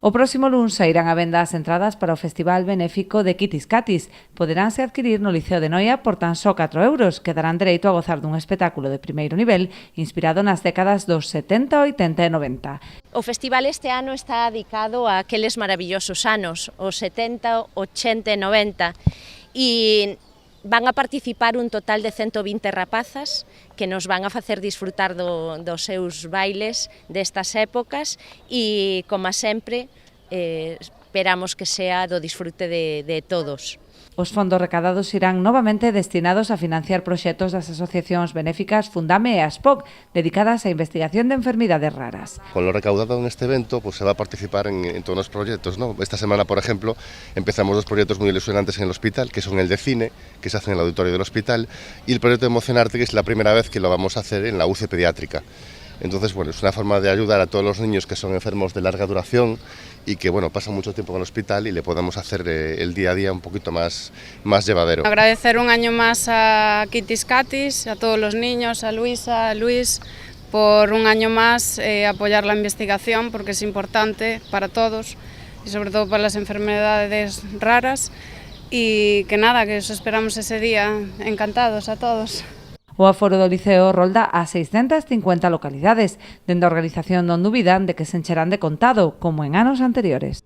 O próximo luns sairán a venda as entradas para o Festival Benéfico de Kitis Katis. Poderánse adquirir no Liceo de Noia por tan só 4 euros, que darán dereito a gozar dun espectáculo de primeiro nivel inspirado nas décadas dos 70, 80 e 90. O festival este ano está dedicado a aqueles maravillosos anos, os 70, 80 e 90, e van a participar un total de 120 rapazas que nos van a facer disfrutar dos seus bailes destas épocas e, como sempre, esperamos que sea do disfrute de todos. Os fondos recadados irán novamente destinados a financiar proxectos das asociacións benéficas Fundame e ASPOC, dedicadas á investigación de enfermidades raras. Con lo recaudado en este evento pues se va a participar en todos los proyectos, ¿no? Esta semana, por ejemplo, empezamos dos proyectos muy ilusionantes en el hospital, que son el de cine, que se hace en el auditorio del hospital, y el proyecto de Emocionarte, que es la primera vez que lo vamos a hacer en la UCI pediátrica. Entonces, bueno, es una forma de ayudar a todos los niños que son enfermos de larga duración y que, bueno, pasan mucho tiempo en el hospital y le podemos hacer el día a día un poquito más llevadero. Agradecer un año más a Kitis Katis, a todos los niños, a Luisa, a Luis, por un año más apoyar la investigación, porque es importante para todos y sobre todo para las enfermedades raras, y que nada, que os esperamos ese día encantados a todos. O aforo do Liceo rolda a 650 localidades. Dende a organización non dubidan de que se encherán de contado, como en anos anteriores.